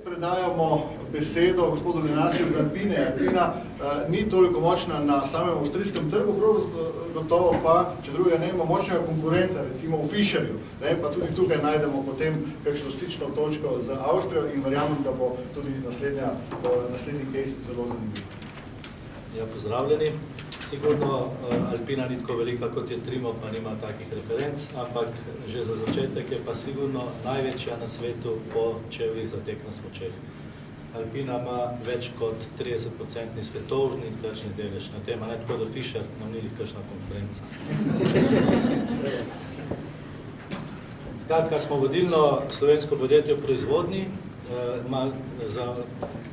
Predajamo besedo gospodu Linasiju z Alpine. Alpina ni toliko močna na samem avstrijskem trgu, prav gotovo pa, če drugega ne ima močnega konkurenta, recimo v Fischerju, pa tudi tukaj najdemo potem kakšno stično točko z Avstrijo in verjamem, da bo tudi naslednji case zelo zanimiv. Ja, pozdravljeni. Sigurno Alpina ni tako velika kot je Trimo, pa nima takih referenc, ampak že za začetek je pa sigurno največja na svetu po čevljih za tek na smučeh. Alpina ima več kot 30% svetovni tržni delež na tem, a ne tako da Fischer nam ni kakšna konkurenca. Skratka, smo vodilno slovensko podjetje v proizvodnji,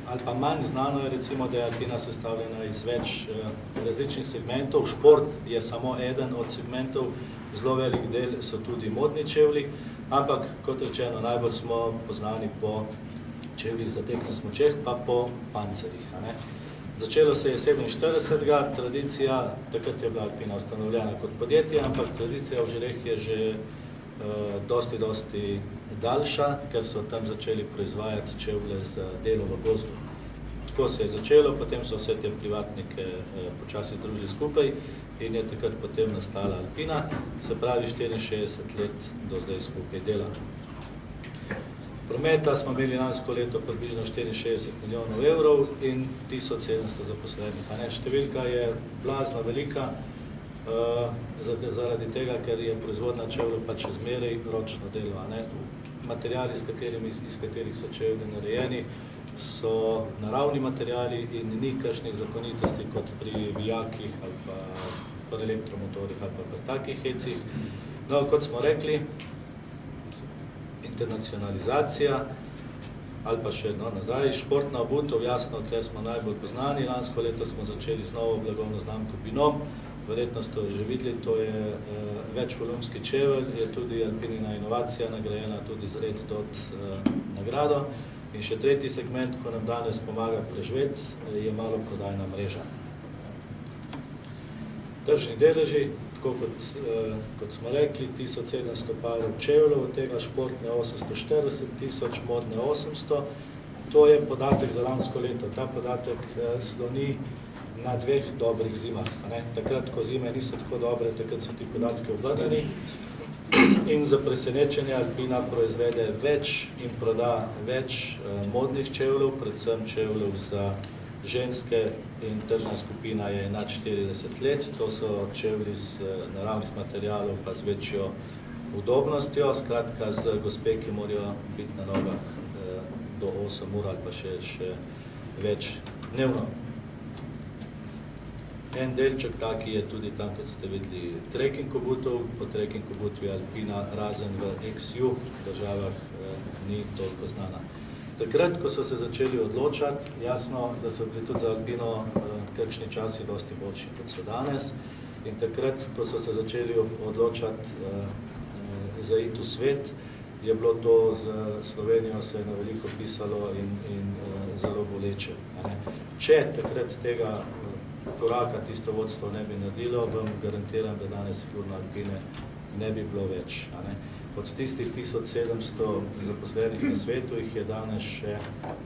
ali pa manj znano je recimo, da je Alpina sestavljena iz več različnih segmentov. Šport je samo eden od segmentov, zelo velik del so tudi modni čevlji, ampak kot rečeno, najbolj smo poznani po čevljih za tek na smučeh, pa po pancerjih. Začelo se je 47. tradicija, takrat je bila Alpina ustanovljena kot podjetje, ampak tradicija v Žireh je že dosti daljša, ker so tam začeli proizvajati čevlje z delo v gozdu. Tako se je začelo, potem so vse te privatnike počasi združili skupaj in je takrat potem nastala Alpina, se pravi 64 let do zdaj skupaj dela. Prometa smo imeli lansko leto približno 64 milijonov evrov in 1700 zaposlenih. Številka je blazno velika, zaradi tega, ker je proizvodna čevljev pač zmeraj ročno delo. Materiali, iz katerih so čevlji narejeni, so naravni materiali in ni kakšnih zakonitosti kot pri vijakih ali pa pri elektromotorjih ali pa pri takih hecih. No, kot smo rekli, internacionalizacija ali pa še nazaj, športna obutev, jasno, tle smo najbolj poznani. Lansko leto smo začeli z novo blagovno znamko Binom. Verjetno ste že videli, to je večvolumski čevelj, je tudi Alpinina inovacija, nagrajena tudi z Red Dot nagrado. In še tretji segment, ko nam danes pomaga preživeti, je maloprodajna mreža. Tržni deleži, tako kot smo rekli, 1700 parov čevljev, od tega športne 840 tisoč, modne 800. To je podatek za lansko leto. Ta podatek sloni na dveh dobrih zimah. Takrat, ko zime niso tako dobre, takrat so ti podatki obrnjeni in za presenečenje Alpina proizvede več in proda več modnih čevljev, predvsem čevljev za ženske in tržna skupina je nad 40 let. To so čevlji z naravnih materialov pa z večjo udobnostjo, skratka z gospe, ki morajo biti na nogah do 8 ur ali pa še več dnevno. En delček taki je tudi tam, kot ste videli, trekking obutev. Po trekking obutvi Alpina razen v XU državah ni toliko znana. Takrat, ko so se začeli odločati, jasno, da so bili tudi za Alpino kakšni časi dosti boljši, kot so danes. In takrat, ko so se začeli odločati za iti v svet, je bilo to z Slovenijo se na veliko pisalo in zelo boleče. Če takrat tega koraka tisto vodstvo ne bi naredilo, vam garantiram, da danes sigurno Alpine ne bi bilo več. Od tistih 1700 zaposlenih na svetu jih je danes še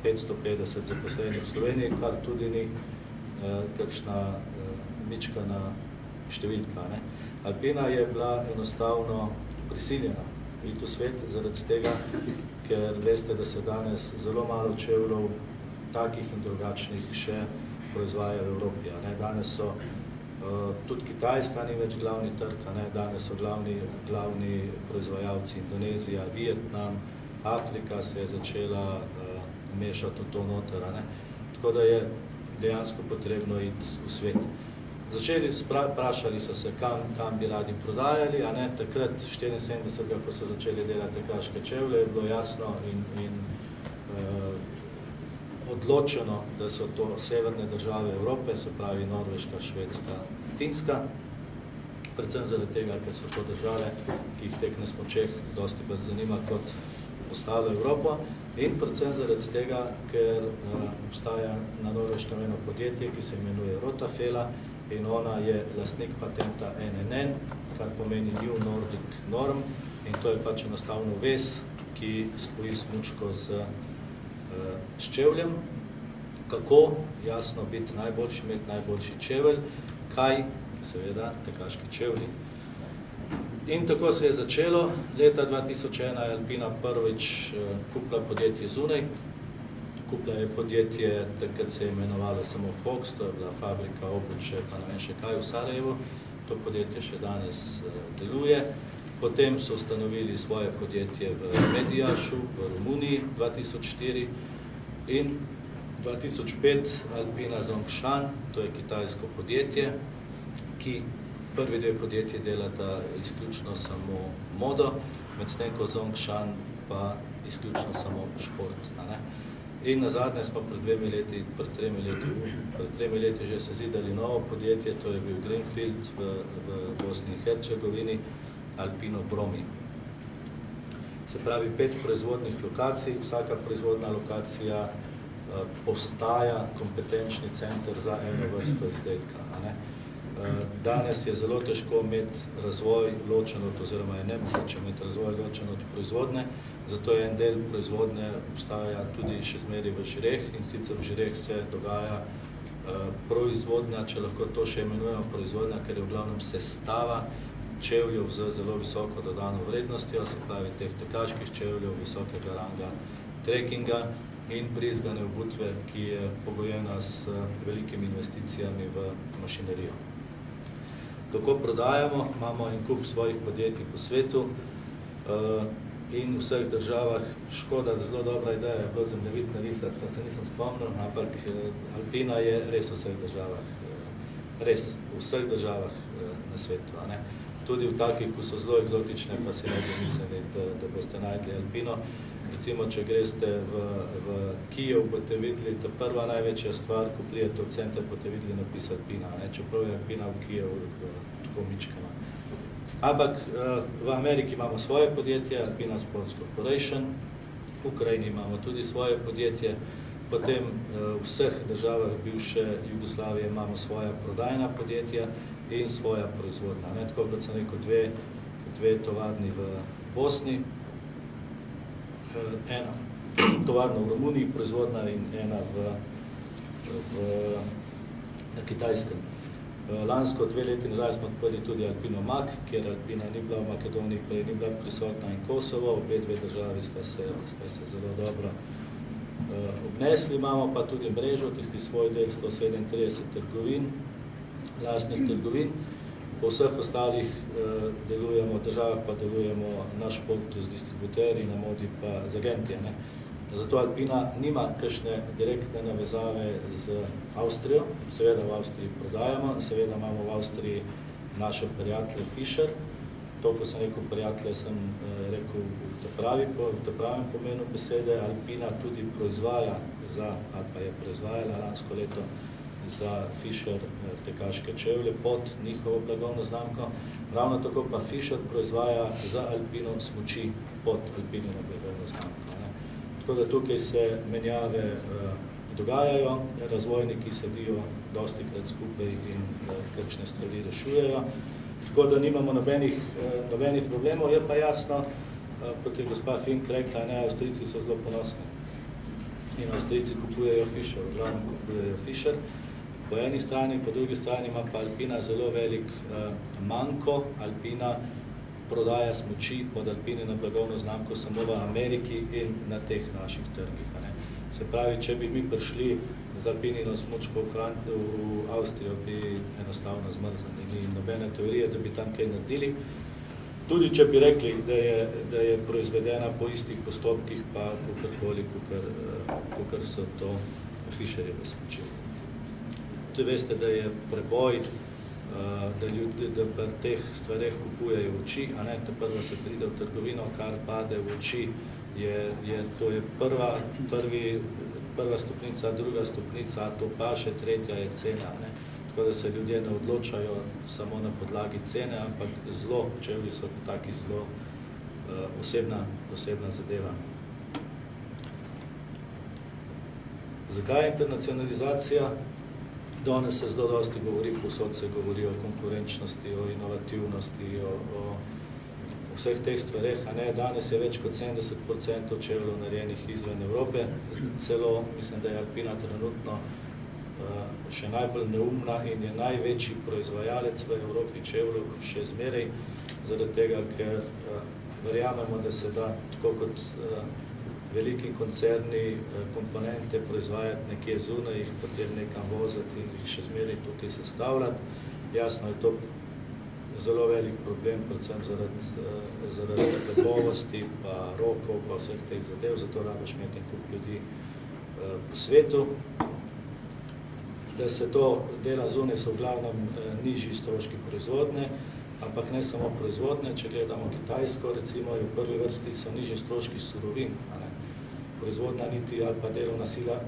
550 zaposlenih v Sloveniji, kar tudi ni kakšna mičkana številka. Alpina je bila enostavno prisiljena iti v svet zaradi tega, ker veste, da se danes zelo malo čevljev takih in drugačnih še proizvajajo v Evropi. Danes so tudi Kitajska ni več glavni trg, danes so glavni proizvajalci Indonezija, Vietnam, Afrika se je začela mešati v to noter. Tako da je dejansko potrebno iti v svet. Vprašali so se, kam bi radi prodajali, takrat 74. ko so začeli delati tekaške čevlje, je bilo jasno in odločeno, da so to severne države Evrope, se pravi Norveška, Švedska, Finska, predvsem zaradi tega, ker so to države, ki jih tek na smučeh dosti bolj zanima kot ostalo Evropo, in predvsem zaradi tega, ker obstaja na Norveškem eno podjetje, ki se imenuje Rotafela in ona je lastnik patenta NNN, kar pomeni New Nordic Norm, in to je pač enostavno vez, ki spoji smučko z s čevljem, kako jasno biti najboljši, imeti najboljši čevelj, kaj seveda tekaški čevlji. In tako se je začelo. Leta 2001 je Alpina prvič kupila podjetje zunaj. Kupila je podjetje, takrat se je imenovalo samo Fox, to je bila fabrika obuče, pa ne vem še kaj v Sarajevu. To podjetje še danes deluje. Potem so ustanovili svoje podjetje v Mediašu, v Romuniji 2004 in 2005 Alpina Zhongshan, to je kitajsko podjetje, ki prvi dve podjetje delata izključno samo modo, medtem ko Zhongshan pa izključno samo šport. In nazadnje smo pred tremi leti že sezidali novo podjetje, to je bil Greenfield v Bosni in Hercegovini, Alpino Bromi. Se pravi 5 proizvodnih lokacij, vsaka proizvodna lokacija postaja kompetenčni center za eno vrsto izdelka. Danes je zelo težko imeti razvoj ločen od, oziroma je nemogoče imeti razvoj ločen od proizvodne, zato je en del proizvodne obstaja tudi še zmeri v Žireh, in sicer v Žireh se dogaja proizvodnja, če lahko to še imenujemo proizvodnja, ker je v glavnem sestava čevljev z zelo visoko dodano vrednostjo, se pravi teh tekaških čevljev, visokega ranga trekkinga in brizgane obutve, ki je pogojena s velikimi investicijami v mašinerijo. Tako prodajamo, imamo en kup svojih podjetij po svetu in v vseh državah. Škoda, zelo dobra ideja je bilo zemljevid narisati, pa se nisem spomnil, ampak Alpina je res v vseh državah, res v vseh državah na svetu. Tudi v takih, ko so zelo eksotične, pa si ne bi mislili, da boste najdli Alpino. Recimo, če greste v Kijev, boste videli, ta prva največja stvar, ko prijete v center, boste videli napis Alpina. Čeprav je Alpina v Kijevu tako mičkana. Ampak v Ameriki imamo svoje podjetje, Alpina Sports Corporation, v Ukrajini imamo tudi svoje podjetje, potem v vseh državah bivše Jugoslavije imamo svoja prodajna podjetja in svoja proizvodna. Tako kot sem rekel, dve tovarni v Bosni, ena tovarna v Romuniji, proizvodna in ena na Kitajskem. Lansko 2 leti nazaj smo odprli tudi Alpino Mag, kjer Alpina ni bila v Makedoniji, prej ni bila prisotna, in Kosovo, obe dve državi sta se zelo dobro obnesli. Imamo pa tudi mrežo, tisti svoj del 137 trgovin, lastnih trgovin. Po vseh ostalih državah pa delujemo na športu z distributerji, na modi pa z agenti. Zato Alpina nima kakšne direktne navezave z Avstrijo, seveda v Avstriji prodajamo, seveda imamo v Avstriji naše prijatelje Fischer. To, ko sem rekel prijatelje, sem rekel v pravem pomenu besede. Alpina tudi proizvaja ali pa je proizvajala lansko leto za Fischer tekaške čevlje pod njihovo blagovno znamko. Ravno tako pa Fischer proizvaja za Alpino smuči pod Alpinino blagovno znamko. Tako da tukaj se menjave dogajajo, razvojniki sedijo dostikrat skupaj in kakšne stvari rešujejo. Tako da nimamo nobenih problemov. Je pa jasno, kot je gospa Fink rekla, Avstrijci so zelo ponosni. In Avstrijci kupujejo Fischer, ogromno kupujejo Fischer. Po eni strani, po drugi strani ima pa Alpina zelo velik manko. Alpina prodaja smuči pod Alpinino blagovno znamko samo v Ameriki in na teh naših trgih. Se pravi, če bi mi prišli z Alpinino smučko v Avstrijo, bi enostavno zmrznili. Ni nobene teorije, da bi tam kaj naredili. Tudi če bi rekli, da je proizvedena po istih postopkih, pa kakorkoli, kakor so to Fischerjeve smuči. Tudi veste, da je preboj, da pri teh stvareh kupujejo oči, prvo se pride v trgovino, kar pade v oči, to je prva stopnica, druga stopnica, to pa še tretja je cena. Tako da se ljudje ne odločajo samo na podlagi cene, ampak čevlji so taki zelo osebna zadeva. Zakaj internacionalizacija? Danes se zelo dosti govori, povsod se govori o konkurenčnosti, o inovativnosti, o vseh teh stvareh, a ne, danes je več kot 70% čevljev narejenih izven Evrope, celo mislim, da je Alpina trenutno še najbolj neumna in je največji proizvajalec v Evropi čevljev še zmeraj, zaradi tega, ker verjamemo, da se da tako kot veliki koncerni komponente proizvajati nekje zunaj, jih potem nekam voziti in jih še zmeraj tukaj sestavljati. Jasno je to zelo velik problem, predvsem zaradi kakovosti, pa rokov, pa vseh teh zadev, zato rabiš imeti en kup ljudi po svetu. Da se to dela zunaj, so v glavnem nižji stroški proizvodnje, ampak ne samo proizvodnje, če gledamo Kitajsko, recimo, v prvi vrsti so nižji stroški surovin. Proizvodna niti ali pa delovna sila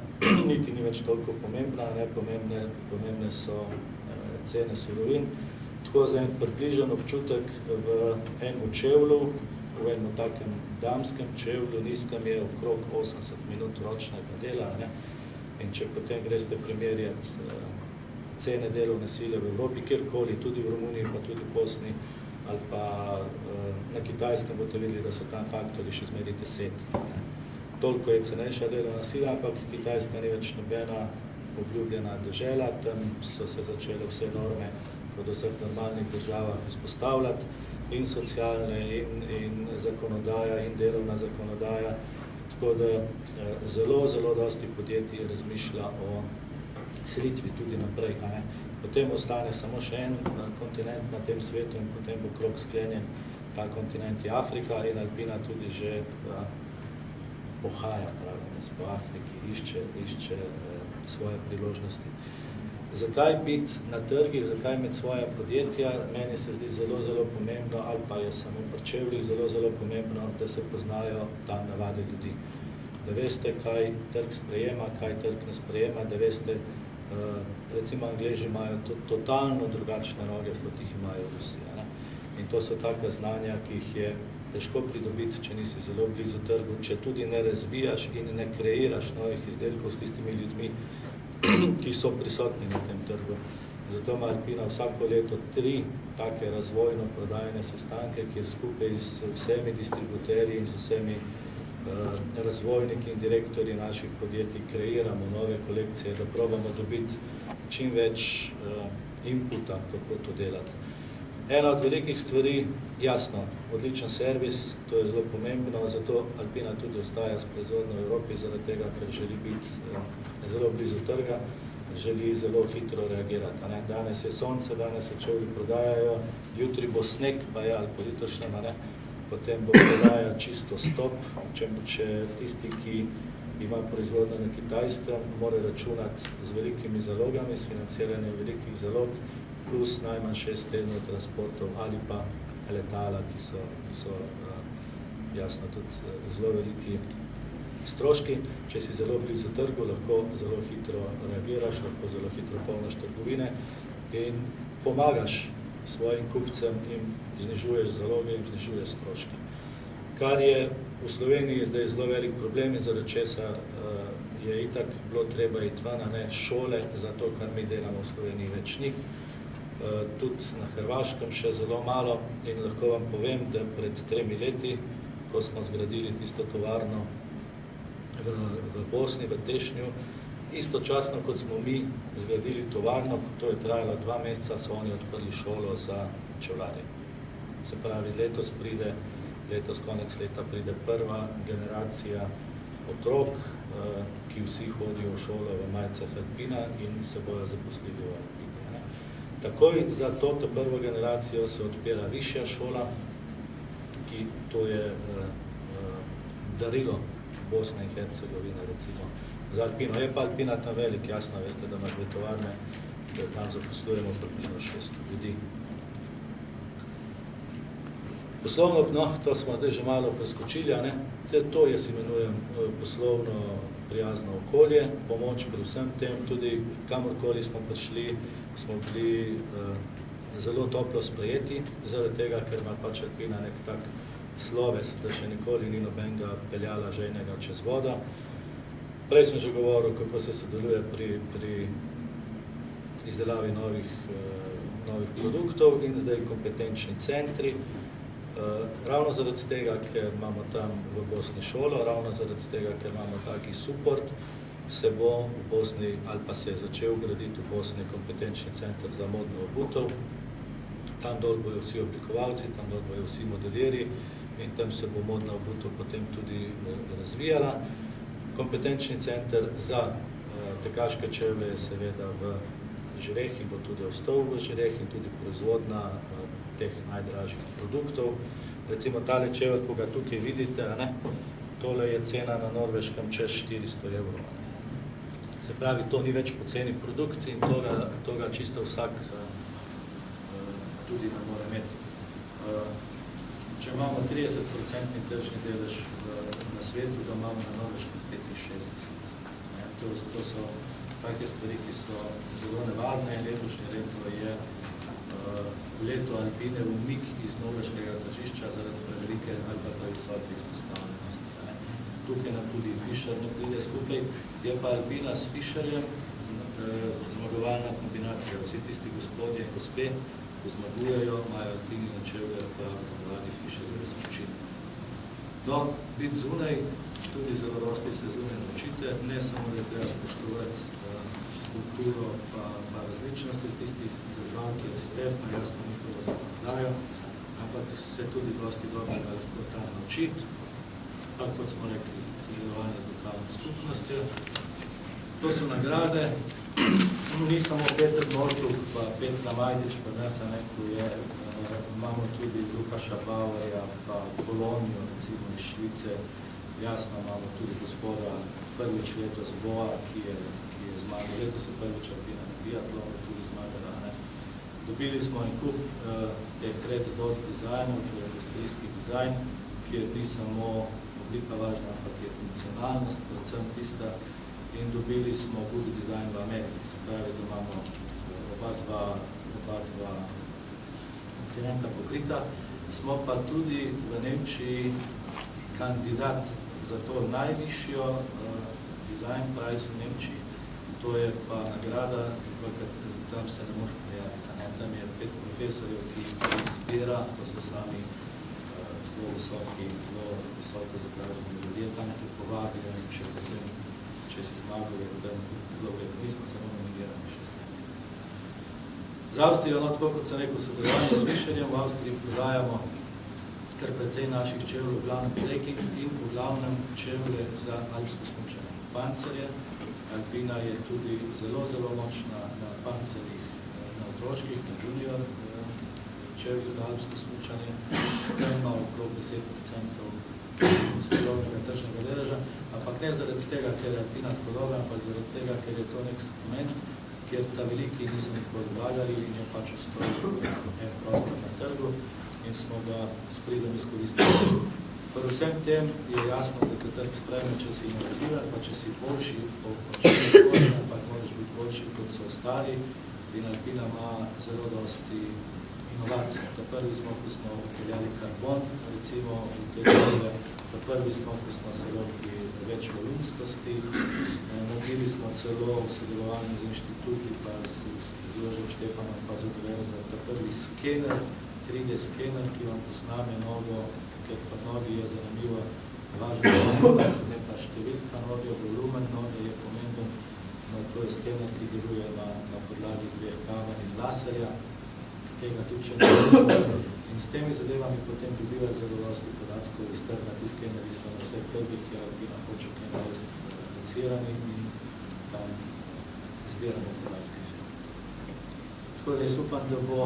niti ni več toliko pomembna, ne, pomembne so cene surovin. Tako za en približen občutek v enem čevlju, v enem takem damskem čevlju, nizkem je okrog 80 minut ročnega dela, ne? In če potem greste primerjati cene delovne sile v Evropi, kjerkoli, tudi v Romuniji, pa tudi v Bosni, ali pa na Kitajskem boste videli, da so tam faktori še zmeri 10. Toliko je cenejša delovna sila, ampak Kitajska ni več nobena obljubljena dežela, tam so se začele vse norme od vseh normalnih državah vzpostavljati, in socialne, in zakonodaja, in delovna zakonodaja, tako da zelo, zelo dosti podjetij razmišlja o selitvi tudi naprej. A ne? Potem ostane samo še en kontinent na tem svetu in potem bo krog sklenjen, ta kontinent je Afrika in Alpina tudi že pohaja, pravim, po Afriki, išče svoje priložnosti. Zakaj biti na trgih, zakaj imeti svoja podjetja? Meni se zdi zelo, zelo pomembno, ali pa je samo pri čevljih zelo, zelo pomembno, da se poznajo tam navade ljudi. Da veste, kaj trg sprejema, kaj trg ne sprejema, da veste, recimo Angleži imajo totalno drugačne noge, kot jih imajo Rusija. Ne? In to so taka znanja, ki jih je težko pridobiti, če nisi zelo blizu trgu, če tudi ne razvijaš in ne kreiraš novih izdelkov s tistimi ljudmi, ki so prisotni na tem trgu. Zato ima Alpina vsako leto 3 take razvojno-prodajne sestanke, kjer skupaj s vsemi distributerji in z vsemi razvojniki in direktorji naših podjetij kreiramo nove kolekcije, da probamo dobiti čim več inputa, kako to delati. Ena od velikih stvari, jasno, odličen servis, to je zelo pomembno, zato Alpina tudi ostaja s proizvodnjo v Evropi, zaradi tega, ker želi biti zelo blizu trga, želi zelo hitro reagirati. Ne? Danes je sonce, danes se čevlji prodajajo, jutri bo sneg, pa je ali političnem, potem bo prodaja čisto stop, če tisti, ki ima proizvodnjo na Kitajskem, mora računati z velikimi zalogami, s financiranjem velikih zalog, plus najmanj 6 tednov transportov ali pa letala, ki so jasno tudi zelo veliki stroški. Če si zelo blizu trgu, lahko zelo hitro reagiraš, lahko zelo hitro polniš trgovine in pomagaš svojim kupcem in znižuješ zaloge in znižuješ stroške. Kar je v Sloveniji zdaj zelo velik problem in zaradi česar je itak bilo treba iti ven, ne šole, za to, kar mi delamo v Sloveniji več ni. Tudi na Hrvaškem še zelo malo in lahko vam povem, da pred 3 leti, ko smo zgradili tisto tovarno v Bosni, v Tešnju, istočasno, kot smo mi zgradili tovarno, to je trajalo 2 meseca, so oni odprli šolo za čevljarje. Se pravi, letos konec leta pride prva generacija otrok, ki vsi hodijo v šolo v majicah Alpina in se bojo zaposlili v Alpini. Takoj za to prvo generacijo se odpira višja šola, ki to je darilo Bosne in Hercegovine, recimo, za Alpino. Je pa Alpina tam velik, jasno, veste, da ima 2 tovarne, da tam zaposlujemo približno 600 ljudi. Poslovno, no, to smo zdaj že malo preskočili, ne? To jaz imenujem poslovno prijazno okolje, pomoč pri vsem tem, tudi kamorkoli smo prišli, smo bili zelo toplo sprejeti, zaradi tega, ker ima pač Alpina nek tak sloves, da še nikoli ni nobenega peljala žejnega čez vodo. Prej sem že govoril, kako se sodeluje pri izdelavi novih produktov in zdaj kompetenčni centri. Ravno zaradi tega, ker imamo tam v Bosni šolo, ravno zaradi tega, ker imamo taki support, se bo v Bosni, ali pa se je začel graditi v Bosni kompetenčni center za modno obutev. Tam dol bojo vsi oblikovalci, tam dol bojo vsi modelirji in tam se bo modna obutev potem tudi razvijala. Kompetenčni center za tekaške čevlje je seveda v Žireh in bo tudi ostal v Žireh in tudi proizvodna teh najdražjih produktov. Recimo tale čevelj, ko ga tukaj vidite, tole je cena na Norveškem čez 400 €. Se pravi, to ni več poceni produkt in toga čisto vsak tudi ne more imeti. Če imamo 30% tržni delež na svetu, da imamo na Norveškem 65%. To so take stvari, ki so zelo nevarne. Letošnje leto je leto Alpine umik iz norveškega tržišča zaradi prevelike ali pa previsoke izpostavljenosti. Tukaj nam tudi Fischer ne pride skupaj, je pa Alpina s Fischerjem zmagovalna kombinacija. Vsi tisti gospodje in gospe, ko zmagujejo, imajo Alpini na čevlje pa vladi Fischerjeve smučine. No, biti zunaj, tudi zelo dosti se zunaj naučite, ne samo, da treba spoštovati kulturo pa različnosti tistih držav, ki je strpno, jasno njihovo zakonodajo, ampak se tudi dosti dobrega lahko tam naučiti, pa kot smo rekli, sodelovanje z lokalno skupnostjo. To so nagrade, ni samo Peter Mortuk, pa Petra Majdič, pa nas neko je, imamo tudi Lukaša Bauerja, pa Bolonijo, recimo iz Švice, jasno imamo tudi gospoda prvič letos Boa, ki je zmagal, letos je prvič Alpina na biatlonu, tudi zmagala. Dobili smo en kup teh dot dizajnov, to je industrijski dizajn, kjer ni samo oblika važna, ampak je funkcionalnost, predvsem tista, in dobili smo good dizajn v Ameriki, se pravi, da imamo oba dva kontinenta pokrita. Smo pa tudi v Nemčiji kandidat za to najvišjo design prize v Nemčiji. To je pa nagrada, tam se ne može prijaviti. Tam je 5 profesorjev, ki izbira, to so sami zelo visoko zapraženi ljudje, tam te povabijo in če si zmagal, je tam zelo vedno. Mi smo samo nominirani še z njim. Z Avstrijo, tako kot sem rekel, sodelovanje z Fischerjem, v Avstriji prodajamo kar precej naših čevljev, v glavnem trekking in v glavnem čevlje za alpsko smučanje. Pancerje. Alpina je tudi zelo močna na pancerjih, na otroških, na junior čevljih za alpsko smučanje, ki ima okrog 10% svetovnega tržnega deleža, ampak ne zaradi tega, ker je Alpina tako dobra, ampak zaradi tega, ker je to nek segment, kjer ta veliki niso nikoli vlagali in je pač ustojil en prostor na trgu in smo ga s pridom izkoristili. Pri vsem tem je jasno, da te trg sprejme, če si inovativen, pa če si boljši, ampak moraš biti boljši, kot so ostali. In Alpina ima zelo dosti inovacij. Prvi smo, ko smo upeljali karbon, recimo v te čevlje, prvi smo, ko smo se lotili več volumskosti, naredili smo celo v sodelovanju z inštituti, pa z Jožem Štefanom, pa z univerzo, prvi skener, 3D skener, ki vam posname nogo, ker pa nogi je zanimivo važno, ne pa številka noge, volumen noge je pomemben, no to je skener, ki deluje na podlagi 2 kamer in laserja, tega tudi še ne. In s temi zadevami potem dobiva zelo dosti podatkov iz trga, ti skeneri so na vseh trgih, kjer Alpina hoče kaj narediti locirani in tam zbiramo podatke. Tako da jaz upam, da bo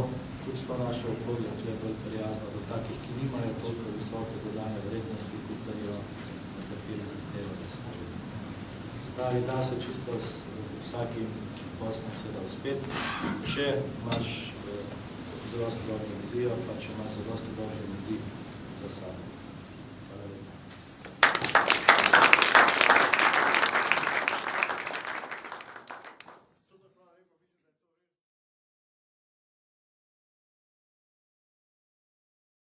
tudi to naše okolje, to je bolj prijazno do takih, ki nimajo toliko visoke dodane vrednosti, kukajo, na kateri zahtevajo smo. Se pravi, da se čisto s vsakim poslom se da uspeti, če imaš zelo dobro vizijo, pa če imaš zelo dobro ljudi za sabo.